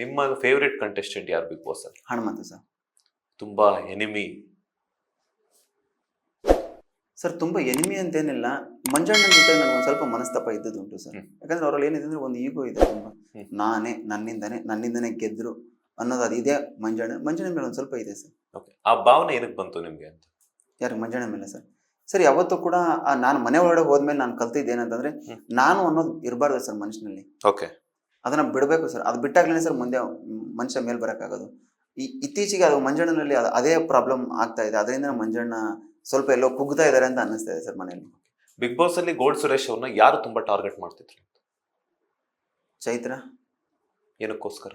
ನಿಮ್ಮ favourite contestant ಯಾರು big boss ಅಲ್ಲಿ? ಹನುಮಂತು ಸರ್. ತುಂಬಾ ಎನಿಮಿ? ಸರ್ ತುಂಬ ಎನಿಮಿ ಅಂತೇನಿಲ್ಲ, ಮಂಜಣ್ಣನ ಜೊತೆ ನನಗೆ ಸ್ವಲ್ಪ ಮನಸ್ತಾಪ ಇದ್ದದುಂಟು ಸರ್. ಯಾಕಂದ್ರೆ ಅವರಲ್ಲಿ ಏನಿದೆ ಅಂದ್ರೆ ಒಂದು ಈಗೋ ಇದೆ ತುಂಬ. ನಾನೇ ನನ್ನಿಂದನೇ ಗೆದ್ರು ಅನ್ನೋದು ಅದು ಇದೆ. ಮಂಜಣ್ಣ ಮೇಲೆ ಒಂದು ಸ್ವಲ್ಪ ಇದೆ ಸರ್. ಓಕೆ, ಆ ಭಾವನೆ ಏನಕ್ಕೆ ಬಂತು ನಿಮ್ಗೆ ಅಂತ? ಯಾರು ಮಂಜಣ್ಣ ಮೇಲೆ ಸರ್? ಸರ್ ಯಾವತ್ತೂ ಕೂಡ ನಾನು ಮನೆ ಒಳಗಡೆ ಹೋದ್ಮೇಲೆ ನಾನು ಕಲ್ತಿದ್ದು ಏನಂತಂದ್ರೆ, ನಾನು ಅನ್ನೋದು ಇರಬಾರ್ದು ಸರ್ ಮನುಷ್ಯನಲ್ಲಿ. ಓಕೆ, ಅದನ್ನ ಬಿಡಬೇಕು ಸರ್. ಅದು ಬಿಟ್ಟಾಗ್ಲೇ ಸರ್ ಮುಂದೆ ಮನುಷ್ಯ ಮೇಲ್ ಬರೋಕ್ಕಾಗೋದು. ಇತ್ತೀಚೆಗೆ ಅದು ಮಂಜಣ್ಣನಲ್ಲಿ ಅದೇ ಪ್ರಾಬ್ಲಮ್ ಆಗ್ತಾ ಇದೆ. ಅದರಿಂದ ಮಂಜಣ್ಣ ಸ್ವಲ್ಪ ಎಲ್ಲೋ ಕುಗ್ತಾ ಇದ್ದಾರೆ ಅಂತ ಅನ್ನಿಸ್ತಾ ಇದೆ ಸರ್ ಮನೆಯಲ್ಲಿ. ಬಿಗ್ ಬಾಸ್ ಅಲ್ಲಿ ಗೋಲ್ಡ್ ಸುರೇಶ್ ಅವ್ರನ್ನ ಯಾರು ತುಂಬಾ ಟಾರ್ಗೆಟ್ ಮಾಡ್ತಿದ್ರು? ಚೈತ್ರ. ಏನಕ್ಕೋಸ್ಕರ?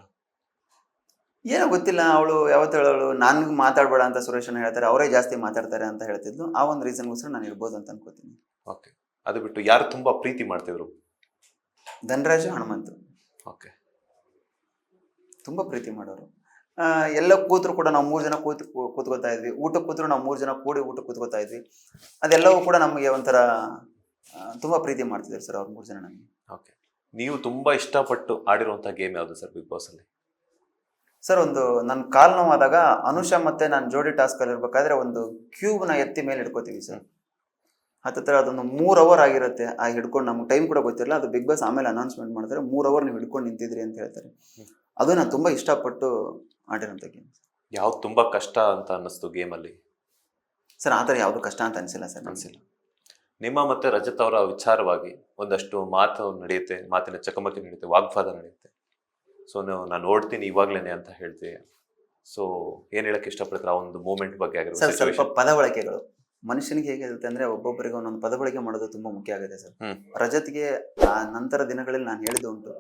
ಏನೋ ಗೊತ್ತಿಲ್ಲ, ಅವಳು ಯಾವತ್ತು ಹೇಳೋಳು ನನ್ಗೆ ಮಾತಾಡ್ಬೇಡ ಅಂತ ಸುರೇಶನ ಹೇಳ್ತಾರೆ, ಅವರೇ ಜಾಸ್ತಿ ಮಾತಾಡ್ತಾರೆ ಅಂತ ಹೇಳ್ತಿದ್ಲು. ಆ ಒಂದು ರೀಸನ್ಗೋಸ್ಕರ ನಾನು ಇರ್ಬೋದು ಅಂತ ಅನ್ಕೋತೀನಿ. ಓಕೆ, ಅದು ಬಿಟ್ಟು ಯಾರು ತುಂಬಾ ಪ್ರೀತಿ ಮಾಡ್ತಿದ್ರು? ಧನರಾಜು, ಹನುಮಂತು. ಓಕೆ, ತುಂಬಾ ಪ್ರೀತಿ ಮಾಡೋರು. ಎಲ್ಲ ಕೂತ್ರು ಕೂಡ ನಾವು 3 ಜನ ಕೂತ್ಕೋತಾ ಇದ್ವಿ. ಊಟಕ್ಕೆ ಕೂತ್ರು ನಾವು 3 ಜನ ಕೂಡಿ ಊಟಕ್ಕೆ ಕೂತ್ಕೋತಾ ಇದ್ವಿ. ಅದೆಲ್ಲವೂ ಕೂಡ ನಮಗೆ ಒಂಥರ ತುಂಬಾ ಪ್ರೀತಿ ಮಾಡ್ತಿದ್ರು ಸರ್ ಅವ್ರು 3 ಜನ ನಮಗೆ. ಓಕೆ, ನೀವು ತುಂಬಾ ಇಷ್ಟಪಟ್ಟು ಆಡಿರುವಂತ ಗೇಮ್ ಯಾವುದು ಸರ್ ಬಿಗ್ ಬಾಸ್ ಅಲ್ಲಿ? ಸರ್ ಒಂದು ನನ್ನ ಕಾಲ್ ನೋವಾದಾಗ ಅನುಷಾ ಮತ್ತೆ ನಾನು ಜೋಡಿ ಟಾಸ್ಕ್ ಅಲ್ಲಿ ಇರ್ಬೇಕಾದ್ರೆ ಒಂದು ಕ್ಯೂಬ್ ನ ಎತ್ತಿ ಮೇಲೆ ಹಿಡ್ಕೋತೀವಿ ಸರ್. ಹತ್ತಿರ ಅದೊಂದು 3 ಅವರ್ ಆಗಿರುತ್ತೆ. ಆ ಹಿಡ್ಕೊಂಡು ನಮ್ಗೆ ಟೈಮ್ ಕೂಡ ಗೊತ್ತಿರಲ್ಲ. ಅದು ಬಿಗ್ ಬಾಸ್ ಆಮೇಲೆ ಅನೌನ್ಸ್ಮೆಂಟ್ ಮಾಡ್ತಾರೆ, 3 ಅವರ್ ನೀವು ಹಿಡ್ಕೊಂಡು ನಿಂತಿದ್ರಿ ಅಂತ ಹೇಳ್ತಾರೆ. ಅದು ನಾನು ತುಂಬಾ ಇಷ್ಟಪಟ್ಟು ಆಡಿರೋಂಥ ಗೇಮ್. ಯಾವ್ದು ತುಂಬಾ ಕಷ್ಟ ಅಂತ ಅನ್ನಿಸ್ತು ಗೇಮ್ ಅಲ್ಲಿ? ಸರ್ ಆ ಥರ ಯಾವುದು ಕಷ್ಟ ಅಂತ ಅನಿಸಿಲ್ಲ ಸರ್. ಅನಿಸಿಲ್ಲ. ನಿಮ್ಮ ಮತ್ತೆ ರಜತ್ ಅವರ ವಿಚಾರವಾಗಿ ಒಂದಷ್ಟು ಮಾತು ನಡೆಯುತ್ತೆ, ಮಾತಿನ ಚಕಮಕಿ ನಡೆಯುತ್ತೆ, ವಾಗ್ವಾದ ನಡೆಯುತ್ತೆ. ಸೊ ನಾನು ಓಡ್ತೀನಿ ಇವಾಗ್ಲೇನೆ ಅಂತ ಹೇಳ್ತೀವಿ. ಸೊ ಏನ್ ಹೇಳಕ್ ಇಷ್ಟಪಡ್ತಾರೆ ಆ ಒಂದು ಮೂಮೆಂಟ್ ಬಗ್ಗೆ ಸರ್? ಸ್ವಲ್ಪ ಆಗಿರೋ ಪದ ಬಳಕೆಗಳು ಮನುಷ್ಯನಿಗೆ ಹೇಗಿರುತ್ತೆ ಅಂದ್ರೆ, ಒಬ್ಬೊಬ್ಬರಿಗೆ ಒಂದೊಂದು ಪದ ಬಳಕೆ ಮಾಡೋದು ತುಂಬಾ ಮುಖ್ಯ ಆಗುತ್ತೆ ಸರ್. ರಜತ್ಗೆ ಆ ನಂತರ ದಿನಗಳಲ್ಲಿ ನಾನು ಹೇಳಿದ್ದು ಉಂಟು.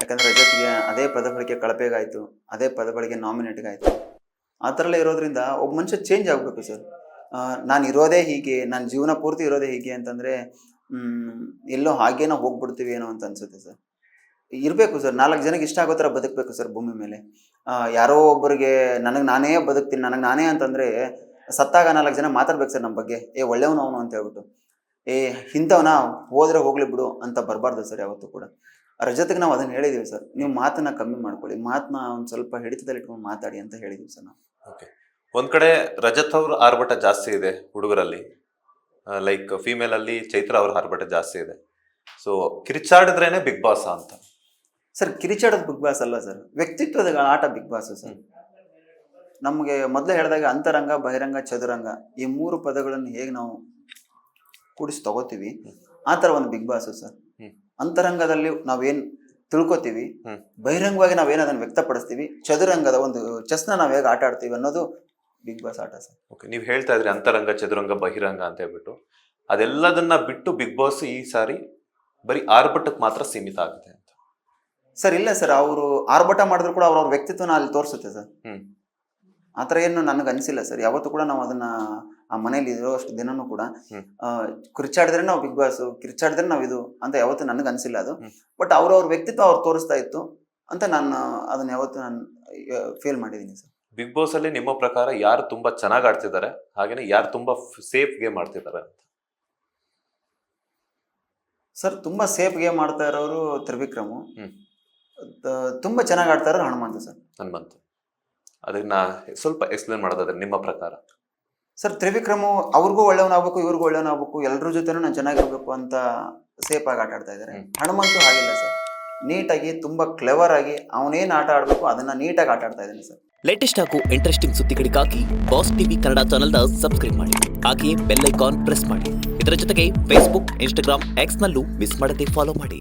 ಯಾಕಂದ್ರೆ ರಜತ್ಗೆ ಅದೇ ಪದ ಬಳಕೆ ಕಳಪೆಗಾಯ್ತು, ಅದೇ ಪದ ಬಳಕೆ ನಾಮಿನೇಟ್ಗಾಯ್ತು. ಆ ಥರ ಎಲ್ಲ ಇರೋದ್ರಿಂದ ಒಬ್ಬ ಮನುಷ್ಯ ಚೇಂಜ್ ಆಗ್ಬೇಕು ಸರ್. ನಾನು ಇರೋದೇ ಹೀಗೆ, ನನ್ನ ಜೀವನ ಪೂರ್ತಿ ಇರೋದೇ ಹೀಗೆ ಅಂತಂದ್ರೆ ಎಲ್ಲೋ ಹಾಗೇನೋ ಹೋಗ್ಬಿಡ್ತೀವಿ ಏನೋ ಅಂತ ಅನ್ಸುತ್ತೆ ಸರ್. ಇರಬೇಕು ಸರ್, 4 ಜನಕ್ಕೆ ಇಷ್ಟ ಆಗೋ ಥರ ಬದುಕಬೇಕು ಸರ್ ಭೂಮಿ ಮೇಲೆ. ಯಾರೋ ಒಬ್ಬರಿಗೆ ನನಗೆ ನಾನೇ ಬದುಕ್ತೀನಿ, ನನಗೆ ನಾನೇ ಅಂತಂದ್ರೆ ಸತ್ತಾಗ 4 ಜನ ಮಾತಾಡ್ಬೇಕು ಸರ್ ನಮ್ಮ ಬಗ್ಗೆ. ಒಳ್ಳೆಯವನು ಅವನು ಅಂತ ಹೇಳ್ಬಿಟ್ಟು, ಇಂಥವನ ಹೋದ್ರೆ ಹೋಗ್ಲಿ ಬಿಡು ಅಂತ ಬರಬಾರ್ದು ಸರ್ ಯಾವತ್ತೂ ಕೂಡ. ರಜತ್ಗೆ ನಾವು ಅದನ್ನ ಹೇಳಿದೀವಿ ಸರ್, ನೀವು ಮಾತನ್ನ ಕಮ್ಮಿ ಮಾಡ್ಕೊಳ್ಳಿ, ಮಾತನ್ನ ಒಂದು ಸ್ವಲ್ಪ ಹಿಡಿತದಲ್ಲಿ ಇಟ್ಕೊಂಡು ಮಾತಾಡಿ ಅಂತ ಹೇಳಿದೀವಿ ಸರ್ ನಾವು. ಓಕೆ, ಒಂದ್ ಕಡೆ ರಜತ್ ಅವ್ರ ಆರ್ಭಟ ಜಾಸ್ತಿ ಇದೆ ಹುಡುಗರಲ್ಲಿ, ಲೈಕ್ ಫಿಮೇಲ್ ಅಲ್ಲಿ ಚೈತ್ರ ಅವ್ರ ಆರ್ಭಟ ಜಾಸ್ತಿ ಇದೆ. ಸೊ ಕಿರಿಚಾಡಿದ್ರೇನೆ ಬಿಗ್ ಬಾಸ್ ಅಂತ ಸರ್? ಕಿರಿಚಾಡೋದು ಬಿಗ್ ಬಾಸ್ ಅಲ್ಲ ಸರ್, ವ್ಯಕ್ತಿತ್ವದ ಆಟ ಬಿಗ್ ಬಾಸ್ ಸರ್. ನಮಗೆ ಮೊದಲೇ ಹೇಳಿದಾಗ ಅಂತರಂಗ, ಬಹಿರಂಗ, ಚದುರಂಗ ಈ 3 ಪದಗಳನ್ನು ಹೇಗೆ ನಾವು ಕೂಡಿಸಿ ತಗೋತೀವಿ, ಆ ಥರ ಒಂದು ಬಿಗ್ ಬಾಸ್ ಸರ್. ಅಂತರಂಗದಲ್ಲಿ ನಾವೇನ್ ತಿಳ್ಕೊತೀವಿ, ಬಹಿರಂಗವಾಗಿ ನಾವೇನು ಅದನ್ನು ವ್ಯಕ್ತಪಡಿಸ್ತೀವಿ, ಚದುರಂಗದ ಒಂದು ಚೆಸ್ನ ನಾವು ಹೇಗೆ ಆಟ ಆಡ್ತೀವಿ ಅನ್ನೋದು ಬಿಗ್ ಬಾಸ್ ಆಟ ಸರ್. ಓಕೆ, ನೀವು ಹೇಳ್ತಾ ಇದ್ರಿ ಅಂತರಂಗ, ಚದುರಂಗ, ಬಹಿರಂಗ ಅಂತ ಹೇಳ್ಬಿಟ್ಟು, ಅದೆಲ್ಲದನ್ನ ಬಿಟ್ಟು ಬಿಗ್ ಬಾಸ್ ಈ ಸಾರಿ ಬರೀ ಆರ್ಭಟಕ್ಕೆ ಮಾತ್ರ ಸೀಮಿತ ಆಗುತ್ತೆ ಅಂತ ಸರ್? ಇಲ್ಲ ಸರ್, ಅವರು ಆರ್ಭಟ ಮಾಡಿದ್ರು ಕೂಡ ಅವ್ರವ್ರ ವ್ಯಕ್ತಿತ್ವನ ಅಲ್ಲಿ ತೋರಿಸುತ್ತೆ ಸರ್. ಆ ಥರ ಏನು ನನಗೆ ಅನಿಸಿಲ್ಲ ಸರ್. ಯಾವತ್ತೂ ಕೂಡ ನಾವು ಅದನ್ನ ಆ ಮನೇಲಿ ಇರೋ ಅಷ್ಟು ದಿನನೂ ಕೂಡ ಕಿರ್ಚಾಡಿದ್ರೆ ನಾವು ಬಿಗ್ ಬಾಸ್, ಕಿರ್ಚಾಡಿದ್ರೆ ನಾವು ಇದು ಅಂತ ಯಾವತ್ತೂ ನನಗೆ ಅನಿಸಿಲ್ಲ ಅದು. ಬಟ್ ಅವ್ರವ್ರ ವ್ಯಕ್ತಿತ್ವ ಅವ್ರು ತೋರಿಸ್ತಾ ಇತ್ತು ಅಂತ ನಾನು ಅದನ್ನ ಯಾವತ್ತೂ ನಾನು ಫೀಲ್ ಮಾಡಿದ್ದೀನಿ ಸರ್. ಬಿಗ್ ಬಾಸ್ ಅಲ್ಲಿ ನಿಮ್ಮ ಪ್ರಕಾರ ಯಾರು ತುಂಬಾ ಚೆನ್ನಾಗಿ ಆಡ್ತಿದ್ದಾರೆ, ಹಾಗೇನೆ ಯಾರು ತುಂಬಾ ಸೇಫ್ ಗೇಮ್ ಆಡ್ತಿದ್ದಾರೆ ಅಂತ? ಸರ್ ತುಂಬಾ ಸೇಫ್ ಗೇಮ್ ಆಡ್ತಾ ಇರೋರು ತ್ರಿವಿಕ್ರಮು, ತುಂಬಾ ಚೆನ್ನಾಗಿ ಆಡ್ತಾ ಇರೋರು ಹನುಮಂತು ಸರ್. ಹನುಮಂತು, ಅದನ್ನ ಸ್ವಲ್ಪ ಎಕ್ಸ್ಪ್ಲೇನ್ ಮಾಡೋದಾದ್ರೆ ನಿಮ್ಮ ಪ್ರಕಾರ? ಸರ್ ತ್ರಿವಿಕ್ರಮು ಅವ್ರಿಗೂ ಒಳ್ಳೆಯವನಾಗಬೇಕು, ಇವ್ರಿಗೂ ಒಳ್ಳೆಯವನಾಗಬೇಕು, ಎಲ್ಲರ ಜೊತೆನೂ ನಾನು ಚೆನ್ನಾಗಿರ್ಬೇಕು ಅಂತ ಸೇಫ್ ಆಗಿ ಆಟ ಆಡ್ತಾ ಇದ್ದಾರೆ. ಹನುಮಂತು ಹಾಗಿಲ್ಲ ಸರ್, ನೀಟಾಗಿ ತುಂಬಾ ಕ್ಲೆವರ್ ಆಗಿ ಅವನೇನು ಆಟ ಆಡಬೇಕು ಅದನ್ನ ನೀಟಾಗಿ ಆಟ ಆಡ್ತಾ ಇದ್ದಾನೆ ಸರ್. ಲೇಟೆಸ್ಟ್ ಹಾಗೂ ಇಂಟ್ರೆಸ್ಟಿಂಗ್ ಸುದ್ದಿಗಳಿಗಾಗಿ ಬಾಸ್ ಟಿವಿ ಕನ್ನಡ ಚಾನೆಲ್ನ ಸಬ್ಸ್ಕ್ರೈಬ್ ಮಾಡಿ, ಹಾಗೆಯೇ ಬೆಲ್ ಐಕಾನ್ ಪ್ರೆಸ್ ಮಾಡಿ. ಇದರ ಜೊತೆಗೆ ಫೇಸ್ಬುಕ್, ಇನ್ಸ್ಟಾಗ್ರಾಮ್, ಎಕ್ಸ್ ನಲ್ಲೂ ಮಿಸ್ ಮಾಡದೆ ಫಾಲೋ ಮಾಡಿ.